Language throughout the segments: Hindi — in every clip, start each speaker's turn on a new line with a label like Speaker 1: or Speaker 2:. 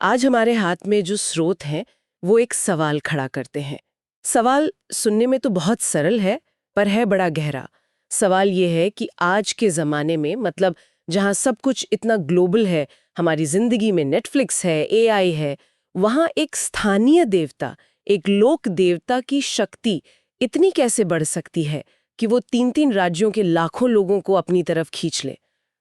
Speaker 1: आज हमारे हाथ में जो स्रोत हैं वो एक सवाल खड़ा करते हैं। सवाल सुनने में तो बहुत सरल है, पर है बड़ा गहरा। सवाल ये है कि आज के ज़माने में, मतलब जहाँ सब कुछ इतना ग्लोबल है, हमारी ज़िंदगी में नेटफ्लिक्स है, एआई है, वहाँ एक स्थानीय देवता, एक लोक देवता की शक्ति इतनी कैसे बढ़ सकती है कि वो 3-3 राज्यों के लाखों लोगों को अपनी तरफ खींच ले।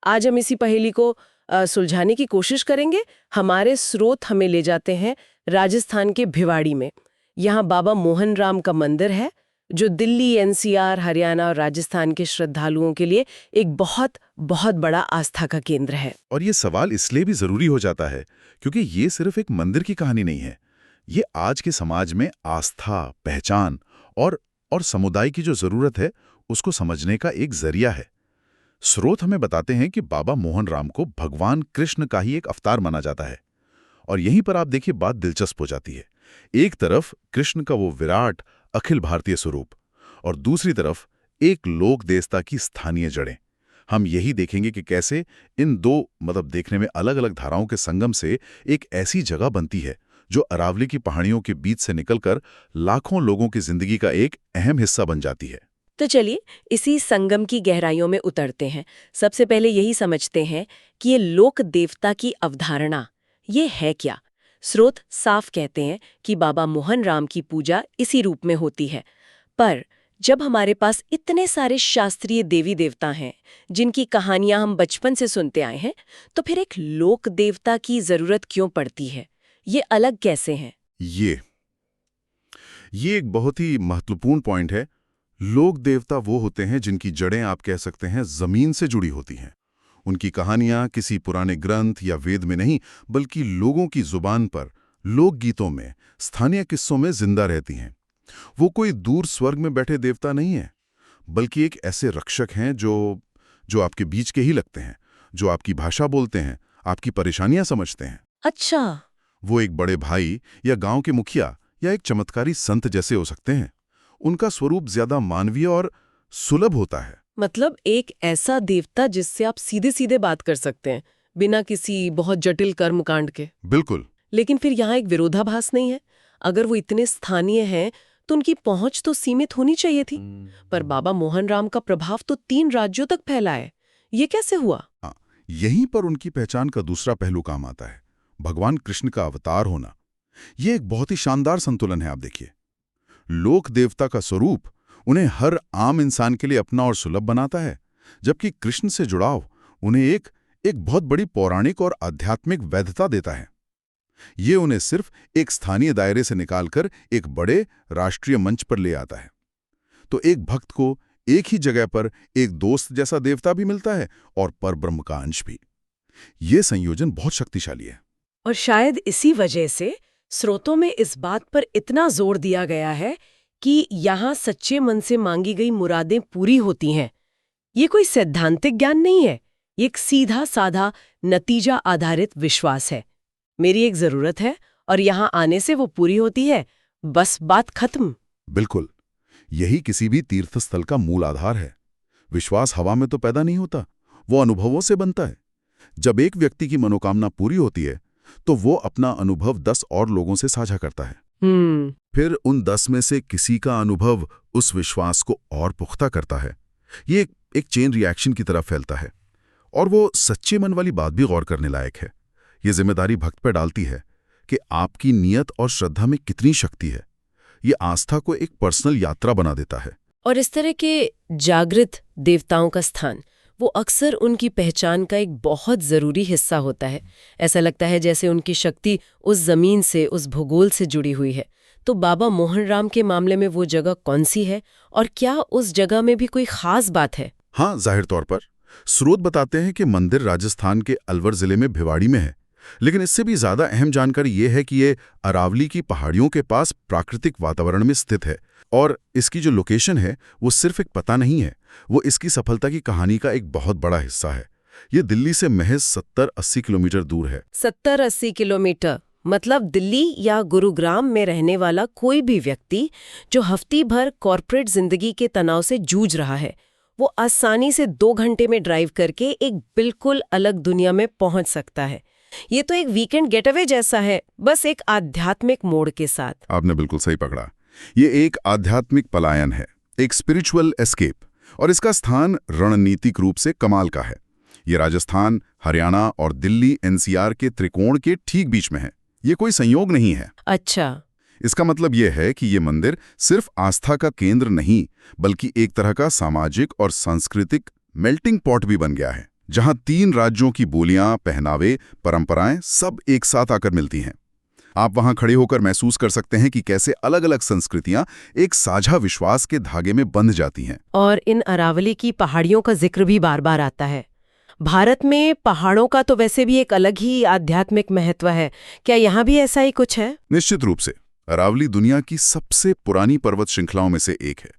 Speaker 1: आज हम इसी पहेली को सुलझाने की कोशिश करेंगे। हमारे स्रोत हमें ले जाते हैं राजस्थान के भिवाड़ी में। यहाँ बाबा मोहन राम का मंदिर है, जो दिल्ली, एनसीआर, हरियाणा और राजस्थान के श्रद्धालुओं के लिए एक बहुत बहुत बड़ा आस्था का केंद्र है।
Speaker 2: और ये सवाल इसलिए भी जरूरी हो जाता है क्योंकि ये सिर्फ एक मंदिर की कहानी नहीं है। ये आज के समाज में आस्था, पहचान और समुदाय की जो जरूरत है उसको समझने का एक जरिया है। स्रोत हमें बताते हैं कि बाबा मोहन राम को भगवान कृष्ण का ही एक अवतार माना जाता है। और यहीं पर आप देखिए बात दिलचस्प हो जाती है। एक तरफ कृष्ण का वो विराट अखिल भारतीय स्वरूप और दूसरी तरफ एक लोक देवता की स्थानीय जड़ें। हम यही देखेंगे कि कैसे इन दो देखने में अलग अलग धाराओं के संगम से एक ऐसी जगह बनती है जो अरावली की पहाड़ियों के बीच से निकलकर लाखों लोगों की जिंदगी का एक अहम हिस्सा बन जाती है।
Speaker 1: तो चलिए इसी संगम की गहराइयों में उतरते हैं। सबसे पहले यही समझते हैं कि ये लोक देवता की अवधारणा ये है क्या। स्रोत साफ कहते हैं कि बाबा मोहन राम की पूजा इसी रूप में होती है। पर जब हमारे पास इतने सारे शास्त्रीय देवी देवता हैं जिनकी कहानियां हम बचपन से सुनते आए हैं, तो फिर एक लोक देवता की जरूरत क्यों पड़ती है? ये अलग कैसे हैं?
Speaker 2: ये एक बहुत ही महत्वपूर्ण पॉइंट है। लोक देवता वो होते हैं जिनकी जड़ें आप कह सकते हैं जमीन से जुड़ी होती हैं। उनकी कहानियां किसी पुराने ग्रंथ या वेद में नहीं, बल्कि लोगों की जुबान पर, लोकगीतों में, स्थानीय किस्सों में जिंदा रहती हैं। वो कोई दूर स्वर्ग में बैठे देवता नहीं है, बल्कि एक ऐसे रक्षक हैं जो आपके बीच के ही लगते हैं, जो आपकी भाषा बोलते हैं, आपकी परेशानियां समझते हैं।
Speaker 1: अच्छा।
Speaker 2: वो एक बड़े भाई या गांव के मुखिया या एक चमत्कारी संत जैसे हो सकते हैं। उनका स्वरूप ज्यादा मानवीय और सुलभ होता है।
Speaker 1: मतलब एक ऐसा देवता जिससे आप सीधे सीधे बात कर सकते हैं, बिना किसी बहुत जटिल कर्मकांड के।
Speaker 2: बिल्कुल।
Speaker 1: लेकिन फिर यहाँ एक विरोधाभास नहीं है? अगर वो इतने स्थानीय हैं तो उनकी पहुंच तो सीमित होनी चाहिए थी। पर बाबा मोहन राम का प्रभाव तो 3 राज्यों तक फैला है। ये कैसे हुआ?
Speaker 2: हाँ, यहीं पर उनकी पहचान का दूसरा पहलू काम आता है, भगवान कृष्ण का अवतार होना। ये एक बहुत ही शानदार संतुलन है। आप देखिए, लोक देवता का स्वरूप उन्हें हर आम इंसान के लिए अपना और सुलभ बनाता है, जबकि कृष्ण से जुड़ाव उन्हें एक बहुत बड़ी पौराणिक और आध्यात्मिक वैधता देता है। ये उन्हें सिर्फ एक स्थानीय दायरे से निकालकर एक बड़े राष्ट्रीय मंच पर ले आता है। तो एक भक्त को एक ही जगह पर एक दोस्त जैसा देवता भी मिलता है और परब्रह्म का अंश भी। ये संयोजन बहुत शक्तिशाली है।
Speaker 1: और शायद इसी वजह से स्रोतों में इस बात पर इतना जोर दिया गया है कि यहाँ सच्चे मन से मांगी गई मुरादें पूरी होती हैं। ये कोई सैद्धांतिक ज्ञान नहीं है, ये एक सीधा साधा नतीजा आधारित विश्वास है। मेरी एक जरूरत है और यहाँ आने से वो पूरी होती है, बस बात खत्म।
Speaker 2: बिल्कुल, यही किसी भी तीर्थ स्थल का मूल आधार है। विश्वास हवा में तो पैदा नहीं होता, वो अनुभवों से बनता है। जब एक व्यक्ति की मनोकामना पूरी होती है तो वो अपना अनुभव 10 और लोगों से साझा करता है। फिर उन 10 में से किसी का अनुभव उस विश्वास को और पुख्ता करता है। ये एक चेन रिएक्शन की तरह फैलता है। और वो सच्चे मन वाली बात भी गौर करने लायक है। ये जिम्मेदारी भक्त पर डालती है कि आपकी नियत और श्रद्धा में कितनी शक्ति है। ये आस्था को एक पर्सनल यात्रा बना देता है।
Speaker 1: और इस तरह के जागृत देवताओं का स्थान वो अक्सर उनकी पहचान का एक बहुत ज़रूरी हिस्सा होता है। ऐसा लगता है जैसे उनकी शक्ति उस जमीन से, उस भूगोल से जुड़ी हुई है। तो बाबा मोहन राम के मामले में वो जगह कौन सी है और क्या उस जगह में भी कोई खास बात है?
Speaker 2: हाँ, जाहिर तौर पर स्रोत बताते हैं कि मंदिर राजस्थान के अलवर जिले में भिवाड़ी में है। लेकिन इससे भी ज्यादा अहम जानकारी ये है कि ये अरावली की पहाड़ियों के पास प्राकृतिक वातावरण में स्थित है। और इसकी जो लोकेशन है वो सिर्फ एक पता नहीं है, वो इसकी सफलता की कहानी का एक बहुत बड़ा हिस्सा है। ये दिल्ली से महज 70-80 किलोमीटर दूर है।
Speaker 1: 70-80 किलोमीटर मतलब दिल्ली या गुरुग्राम में रहने वाला कोई भी व्यक्ति जो हफ्ती भर कॉर्पोरेट जिंदगी के तनाव से जूझ रहा है, वो आसानी से 2 घंटे में ड्राइव करके एक बिल्कुल अलग दुनिया में पहुंच सकता है। ये तो एक वीकेंड गेटअवे जैसा है, बस एक आध्यात्मिक मोड़ के साथ।
Speaker 2: आपने बिल्कुल सही पकड़ा। ये एक आध्यात्मिक पलायन है, एक स्पिरिचुअल एस्केप, और इसका स्थान रणनीतिक रूप से कमाल का है। ये राजस्थान, हरियाणा और दिल्ली एनसीआर के त्रिकोण के ठीक बीच में है। ये कोई संयोग नहीं है।
Speaker 1: अच्छा।
Speaker 2: इसका मतलब यह है कि ये मंदिर सिर्फ आस्था का केंद्र नहीं, बल्कि एक तरह का सामाजिक और सांस्कृतिक मेल्टिंग पॉट भी बन गया है, जहां 3 राज्यों की बोलियां, पहनावे, परंपराएं सब एक साथ आकर मिलती हैं। आप वहां खड़े होकर महसूस कर सकते हैं कि कैसे अलग अलग संस्कृतियां एक साझा विश्वास के धागे में बंध जाती हैं।
Speaker 1: और इन अरावली की पहाड़ियों का जिक्र भी बार बार आता है। भारत में पहाड़ों का तो वैसे भी एक अलग ही आध्यात्मिक महत्व है, क्या यहाँ भी ऐसा ही कुछ है?
Speaker 2: निश्चित रूप से। अरावली दुनिया की सबसे पुरानी पर्वत श्रृंखलाओं में से एक है।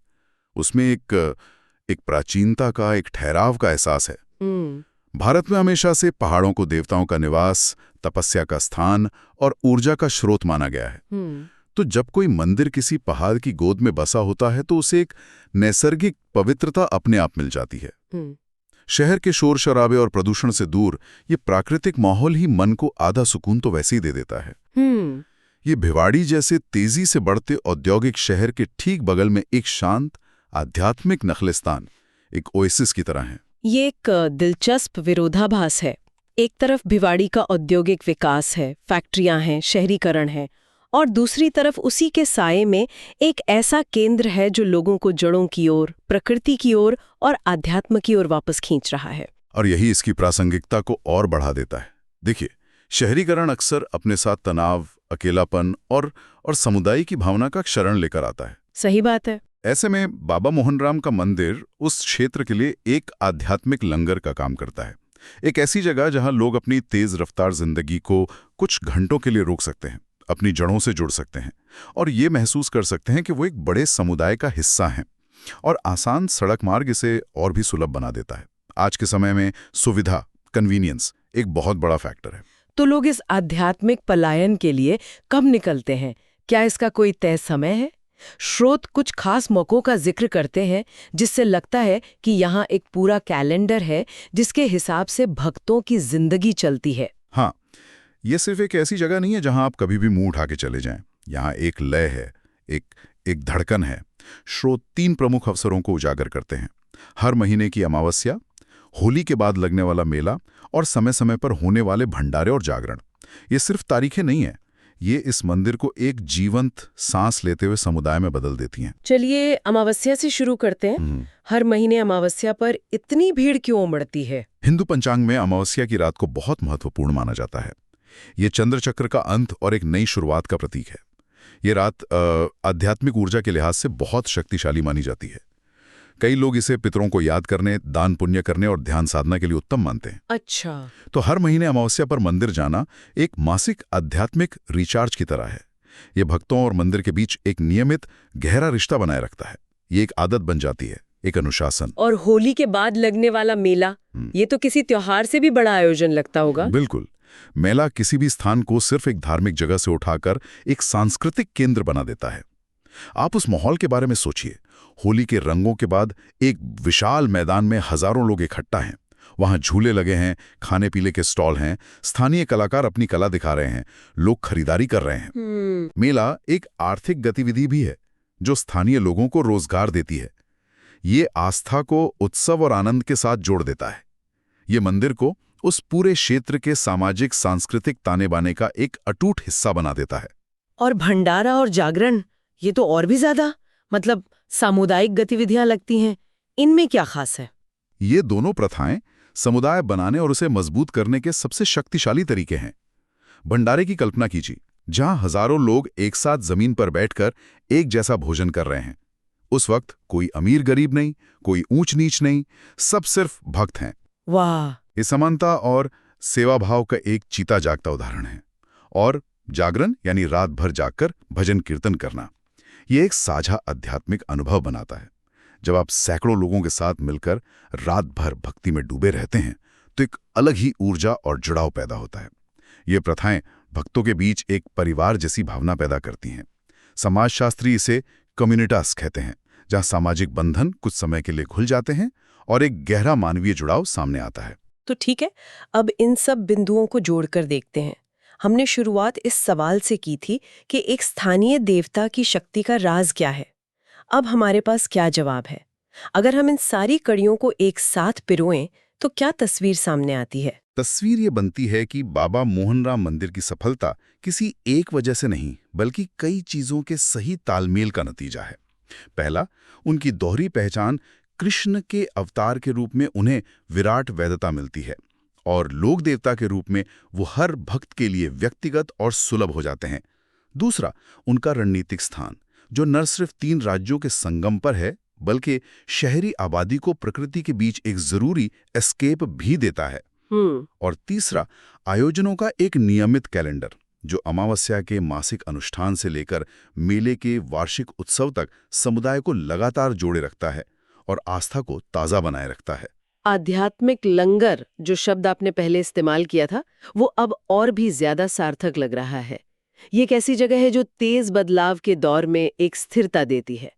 Speaker 2: उसमें एक प्राचीनता का, एक ठहराव का एहसास है। भारत में हमेशा से पहाड़ों को देवताओं का निवास, तपस्या का स्थान और ऊर्जा का स्रोत माना गया है। तो जब कोई मंदिर किसी पहाड़ की गोद में बसा होता है तो उसे एक नैसर्गिक पवित्रता अपने आप मिल जाती है। शहर के शोर शराबे और प्रदूषण से दूर ये प्राकृतिक माहौल ही मन को आधा सुकून तो वैसे ही दे देता है। ये भिवाड़ी जैसे तेजी से बढ़ते औद्योगिक शहर के ठीक बगल में एक शांत आध्यात्मिक नखलिस्तान, एक ओएसिस की तरह है।
Speaker 1: ये एक दिलचस्प विरोधाभास है। एक तरफ भिवाड़ी का औद्योगिक विकास है, फैक्ट्रियां हैं, शहरीकरण है, और दूसरी तरफ उसी के साये में एक ऐसा केंद्र है जो लोगों को जड़ों की ओर, प्रकृति की ओर और अध्यात्म की ओर वापस खींच रहा है।
Speaker 2: और यही इसकी प्रासंगिकता को और बढ़ा देता है। देखिए, शहरीकरण अक्सर अपने साथ तनाव, अकेलापन और समुदाय की भावना का क्षरण लेकर आता है।
Speaker 1: सही बात है।
Speaker 2: ऐसे में बाबा मोहनराम का मंदिर उस क्षेत्र के लिए एक आध्यात्मिक लंगर का काम करता है। एक ऐसी जगह जहां लोग अपनी तेज रफ्तार जिंदगी को कुछ घंटों के लिए रोक सकते हैं, अपनी जड़ों से जुड़ सकते हैं और ये महसूस कर सकते हैं कि वो एक बड़े समुदाय का हिस्सा हैं। और आसान सड़क मार्ग इसे और भी सुलभ बना देता है। आज के समय में सुविधा, कन्वीनियंस एक बहुत बड़ा फैक्टर है।
Speaker 1: तो लोग इस आध्यात्मिक पलायन के लिए कब निकलते हैं? क्या इसका कोई तय समय है? स्रोत कुछ खास मौकों का जिक्र करते हैं जिससे लगता है कि यहाँ एक पूरा कैलेंडर है जिसके हिसाब से भक्तों की जिंदगी चलती है।
Speaker 2: हाँ, ये सिर्फ एक ऐसी जगह नहीं है जहां आप कभी भी मुंह उठा के चले जाएं। यहाँ एक लय है, एक धड़कन है। स्रोत 3 प्रमुख अवसरों को उजागर करते हैं: हर महीने की अमावस्या, होली के बाद लगने वाला मेला और समय समय पर होने वाले भंडारे और जागरण। ये सिर्फ तारीखें नहीं है, ये इस मंदिर को एक जीवंत सांस लेते हुए समुदाय में बदल देती हैं।
Speaker 1: चलिए अमावस्या से शुरू करते हैं। हर महीने अमावस्या पर इतनी भीड़ क्यों उमड़ती है?
Speaker 2: हिंदू पंचांग में अमावस्या की रात को बहुत महत्वपूर्ण माना जाता है। ये चंद्रचक्र का अंत और एक नई शुरुआत का प्रतीक है। ये रात आध्यात्मिक ऊर्जा के लिहाज से बहुत शक्तिशाली मानी जाती है। कई लोग इसे पितरों को याद करने, दान पुण्य करने और ध्यान साधना के लिए उत्तम मानते हैं।
Speaker 1: अच्छा।
Speaker 2: तो हर महीने अमावस्या पर मंदिर जाना एक मासिक आध्यात्मिक रिचार्ज की तरह है। ये भक्तों और मंदिर के बीच एक नियमित गहरा रिश्ता बनाए रखता है। ये एक आदत बन जाती है, एक अनुशासन।
Speaker 1: और होली के बाद लगने वाला मेला, ये तो किसी त्योहार से भी बड़ा आयोजन लगता होगा।
Speaker 2: बिल्कुल। मेला किसी भी स्थान को सिर्फ एक धार्मिक जगह से उठाकर एक सांस्कृतिक केंद्र बना देता है। आप उस माहौल के बारे में सोचिए। होली के रंगों के बाद एक विशाल मैदान में हजारों लोग इकट्ठा हैं। वहां झूले लगे हैं, खाने पीने के स्टॉल हैं, स्थानीय कलाकार अपनी कला दिखा रहे हैं, लोग खरीदारी कर रहे हैं। मेला एक आर्थिक गतिविधि भी है जो स्थानीय लोगों को रोजगार देती है। ये आस्था को उत्सव और आनंद के साथ जोड़ देता है। ये मंदिर को उस पूरे क्षेत्र के सामाजिक सांस्कृतिक ताने बाने का एक अटूट हिस्सा बना देता है।
Speaker 1: और भंडारा और जागरण, ये तो और भी ज्यादा, मतलब सामुदायिक गतिविधियां लगती हैं। इनमें क्या खास है?
Speaker 2: ये दोनों प्रथाएं समुदाय बनाने और उसे मजबूत करने के सबसे शक्तिशाली तरीके हैं। भंडारे की कल्पना कीजिए, जहां हजारों लोग एक साथ जमीन पर बैठकर एक जैसा भोजन कर रहे हैं। उस वक्त कोई अमीर गरीब नहीं, कोई ऊंच नीच नहीं, सब सिर्फ भक्त हैं।
Speaker 1: वाह!
Speaker 2: ये समानता और सेवा भाव का एक चीता जागता उदाहरण है। और जागरण यानी रात भर जागकर भजन कीर्तन करना, ये एक साझा आध्यात्मिक अनुभव बनाता है। जब आप सैकड़ों लोगों के साथ मिलकर रात भर भक्ति में डूबे रहते हैं तो एक अलग ही ऊर्जा और जुड़ाव पैदा होता है। ये प्रथाएं भक्तों के बीच एक परिवार जैसी भावना पैदा करती हैं। समाजशास्त्री इसे कम्युनिटास कहते हैं, जहां सामाजिक बंधन कुछ समय के लिए खुल जाते हैं और एक गहरा मानवीय जुड़ाव सामने आता है।
Speaker 1: तो ठीक है, अब इन सब बिंदुओं को जोड़कर देखते हैं। हमने शुरुआत इस सवाल से की थी कि एक स्थानीय देवता की शक्ति का राज क्या है। अब हमारे पास क्या जवाब है? अगर हम इन सारी कड़ियों को एक साथ पिरोएं तो क्या तस्वीर सामने आती है?
Speaker 2: तस्वीर ये बनती है कि बाबा मोहनराम मंदिर की सफलता किसी एक वजह से नहीं, बल्कि कई चीजों के सही तालमेल का नतीजा है। पहला, उनकी दोहरी पहचान, कृष्ण के अवतार के रूप में उन्हें विराट वैधता मिलती है और लोक देवता के रूप में वो हर भक्त के लिए व्यक्तिगत और सुलभ हो जाते हैं। दूसरा, उनका रणनीतिक स्थान, जो न सिर्फ 3 राज्यों के संगम पर है, बल्कि शहरी आबादी को प्रकृति के बीच एक जरूरी एस्केप भी देता है। और तीसरा, आयोजनों का एक नियमित कैलेंडर, जो अमावस्या के मासिक अनुष्ठान से लेकर मेले के वार्षिक उत्सव तक समुदाय को लगातार जोड़े रखता है और आस्था को ताज़ा बनाए रखता है।
Speaker 1: आध्यात्मिक लंगर, जो शब्द आपने पहले इस्तेमाल किया था, वो अब और भी ज्यादा सार्थक लग रहा है। ये एक ऐसी जगह है जो तेज बदलाव के दौर में एक स्थिरता देती है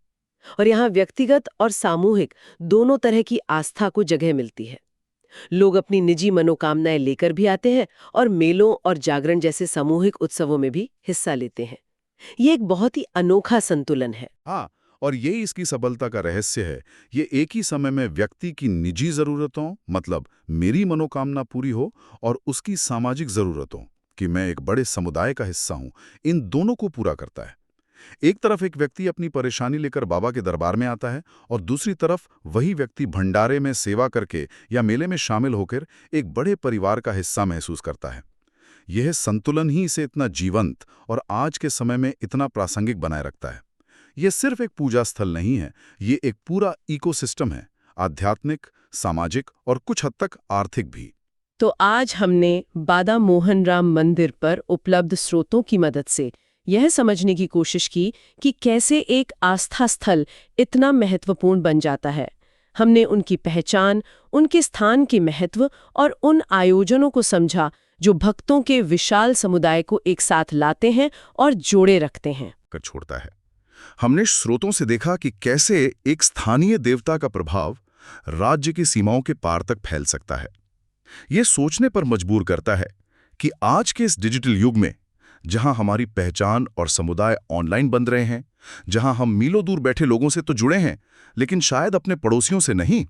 Speaker 1: और यहाँ व्यक्तिगत और सामूहिक दोनों तरह की आस्था को जगह मिलती है। लोग अपनी निजी मनोकामनाएं लेकर भी आते हैं और मेलों और जागरण जैसे सामूहिक उत्सवों में भी हिस्सा लेते हैं। ये एक बहुत ही अनोखा संतुलन है।
Speaker 2: हाँ, और यही इसकी सफलता का रहस्य है। ये एक ही समय में व्यक्ति की निजी ज़रूरतों, मतलब मेरी मनोकामना पूरी हो, और उसकी सामाजिक ज़रूरतों कि मैं एक बड़े समुदाय का हिस्सा हूँ, इन दोनों को पूरा करता है। एक तरफ एक व्यक्ति अपनी परेशानी लेकर बाबा के दरबार में आता है और दूसरी तरफ वही व्यक्ति भंडारे में सेवा करके या मेले में शामिल होकर एक बड़े परिवार का हिस्सा महसूस करता है। यह संतुलन ही इसे इतना जीवंत और आज के समय में इतना प्रासंगिक बनाए रखता है। यह सिर्फ एक पूजा स्थल नहीं है, ये एक पूरा इकोसिस्टम है, आध्यात्मिक, सामाजिक और कुछ हद तक आर्थिक भी।
Speaker 1: तो आज हमने बादा मोहनराम मंदिर पर उपलब्ध स्रोतों की मदद से यह समझने की कोशिश की कि कैसे एक आस्था स्थल इतना महत्वपूर्ण बन जाता है। हमने उनकी पहचान, उनके स्थान के महत्व और उन आयोजनों को समझा जो भक्तों के विशाल समुदाय को एक साथ लाते हैं और जोड़े रखते हैं।
Speaker 2: कर छोड़ता है। हमने स्रोतों से देखा कि कैसे एक स्थानीय देवता का प्रभाव राज्य की सीमाओं के पार तक फैल सकता है। यह सोचने पर मजबूर करता है कि आज के इस डिजिटल युग में, जहां हमारी पहचान और समुदाय ऑनलाइन बन रहे हैं, जहां हम मीलों दूर बैठे लोगों से तो जुड़े हैं, लेकिन शायद अपने पड़ोसियों से नहीं,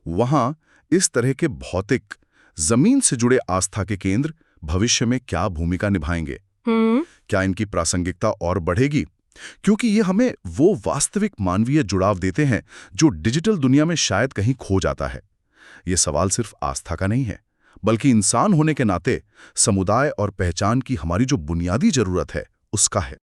Speaker 2: वहां इस तरह के भौतिक, जमीन से जुड़े आस्था के केंद्र भविष्य में क्या भूमिका निभाएंगे? क्या इनकी प्रासंगिकता और बढ़ेगी? क्योंकि ये हमें वो वास्तविक मानवीय जुड़ाव देते हैं जो डिजिटल दुनिया में शायद कहीं खो जाता है। ये सवाल सिर्फ आस्था का नहीं है, बल्कि इंसान होने के नाते समुदाय और पहचान की हमारी जो बुनियादी जरूरत है, उसका है।